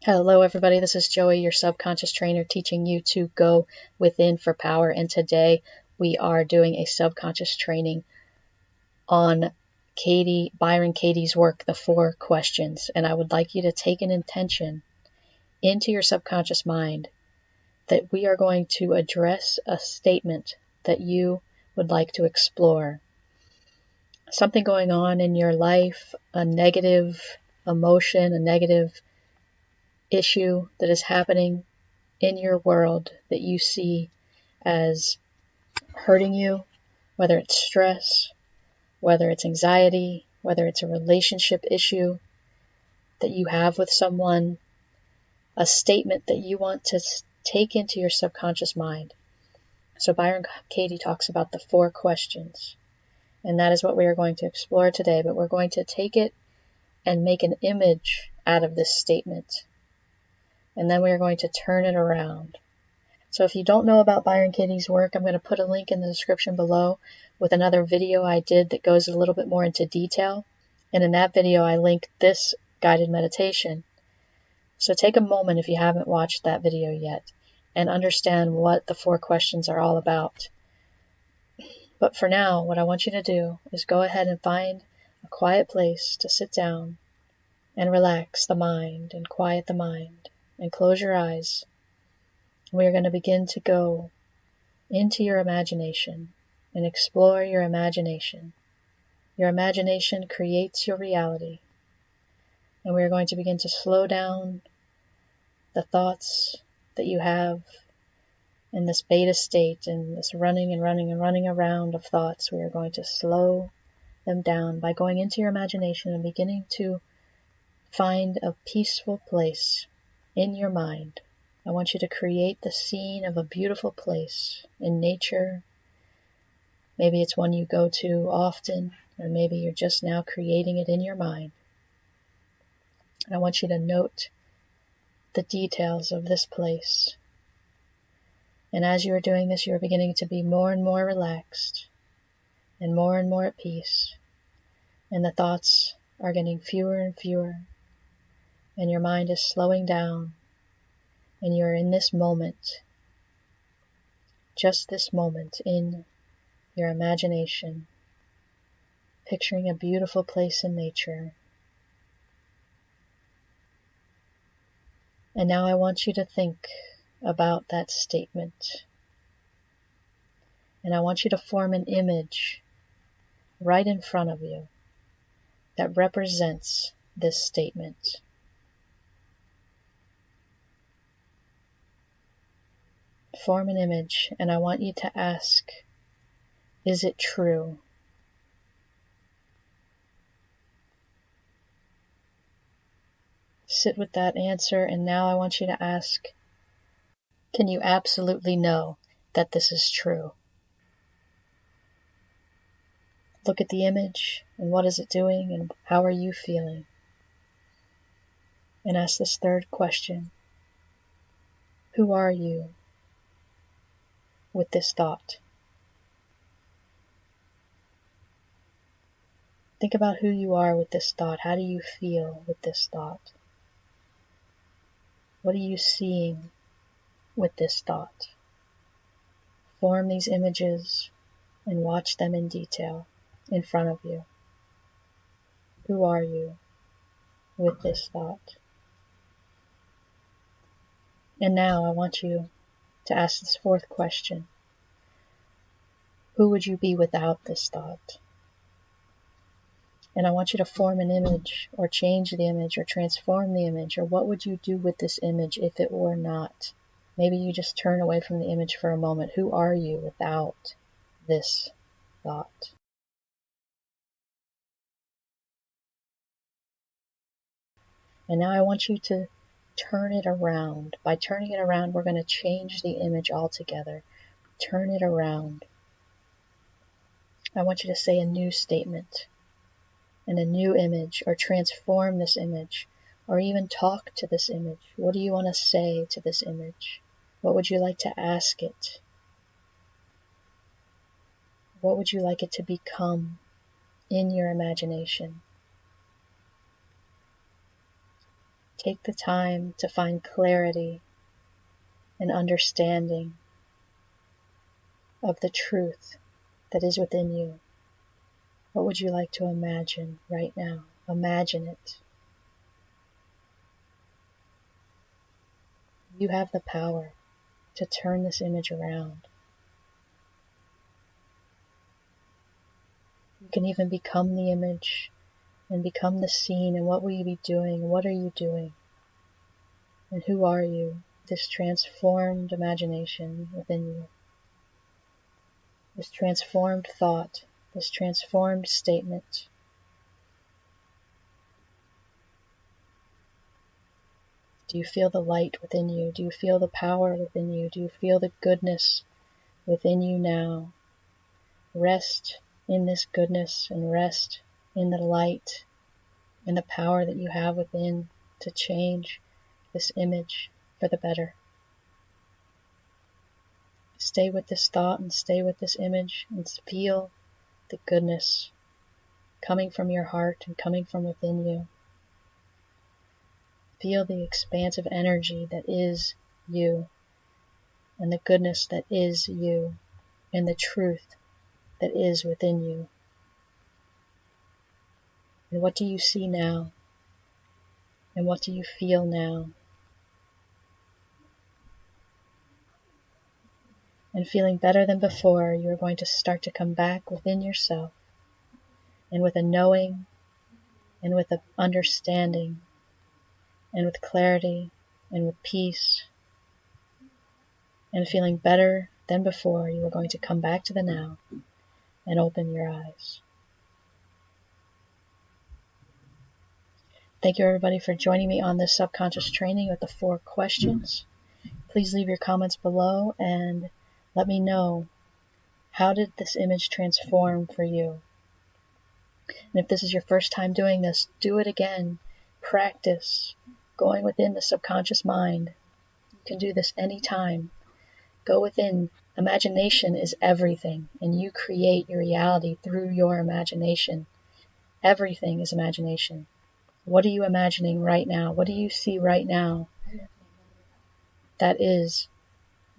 Hello, everybody. This is Joey, your subconscious trainer, teaching you to go within for power. And today we are doing a subconscious training on Byron Katie's work, The 4 Questions. And I would like you to take an intention into your subconscious mind that we are going to address a statement that you would like to explore. Something going on in your life, a negative emotion, a negative issue that is happening in your world that you see as hurting you, whether it's stress, whether it's anxiety, whether it's a relationship issue that you have with someone, a statement that you want to take into your subconscious mind. So Byron Katie talks about the 4 questions, and that is what we are going to explore today, but we're going to take it and make an image out of this statement. And then we are going to turn it around. So if you don't know about Byron Katie's work, I'm going to put a link in the description below with another video I did that goes a little bit more into detail. And in that video, I link this guided meditation. So take a moment if you haven't watched that video yet and understand what the 4 questions are all about. But for now, what I want you to do is go ahead and find a quiet place to sit down and relax the mind and quiet the mind. And close your eyes. We are going to begin to go into your imagination and explore your imagination. Your imagination creates your reality. And we are going to begin to slow down the thoughts that you have in this beta state, in this running around of thoughts. We are going to slow them down by going into your imagination and beginning to find a peaceful place in your mind. I want you to create the scene of a beautiful place in nature. Maybe it's one you go to often, or maybe you're just now creating it in your mind. And I want you to note the details of this place. And as you are doing this, you're beginning to be more and more relaxed and more at peace. And the thoughts are getting fewer and fewer. And your mind is slowing down, and you're in this moment, just this moment in your imagination, picturing a beautiful place in nature. And now I want you to think about that statement, and I want you to form an image right in front of you that represents this statement. Form an image, and I want you to ask, is it true? Sit with that answer, and now I want you to ask, can you absolutely know that this is true? Look at the image, and what is it doing, and how are you feeling? And ask this 3rd question, who are you with this thought? Think about who you are with this thought. How do you feel with this thought? What are you seeing with this thought? Form these images and watch them in detail in front of you. Who are you with this thought? And now I want you to ask this 4th question. Who would you be without this thought? And I want you to form an image, or change the image, or transform the image, or what would you do with this image if it were not? Maybe you just turn away from the image for a moment. Who are you without this thought? And now I want you to turn it around. By turning it around, we're going to change the image altogether. Turn it around. I want you to say a new statement and a new image, or transform this image, or even talk to this image. What do you want to say to this image? What would you like to ask it? What would you like it to become in your imagination? take the time to find clarity and understanding of the truth that is within you. What would you like to imagine right now? Imagine it. You have the power to turn this image around. You can even become the image and become the scene. And what will you be doing? What are you doing? And who are you? This transformed imagination within you. This transformed thought. This transformed statement. Do you feel the light within you? Do you feel the power within you? Do you feel the goodness within you now? Rest in this goodness and rest in the light and the power that you have within to change this image for the better. Stay with this thought and stay with this image and feel the goodness coming from your heart and coming from within you. Feel the expansive energy that is you, and the goodness that is you, and the truth that is within you. And what do you see now? And what do you feel now? And feeling better than before, you are going to start to come back within yourself, and with a knowing, and with an understanding, and with clarity, and with peace, and feeling better than before, you are going to come back to the now and open your eyes. Thank you, everybody, for joining me on this subconscious training with the 4 questions. Please leave your comments below and let me know, how did this image transform for you? And if this is your first time doing this, do it again. Practice going within the subconscious mind. You can do this anytime. Go within. Imagination is everything, and you create your reality through your imagination. Everything is imagination. What are you imagining right now? What do you see right now? That is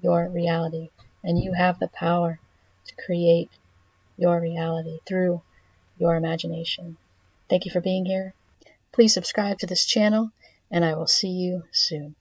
your reality, and you have the power to create your reality through your imagination. Thank you for being here. Please subscribe to this channel, and I will see you soon.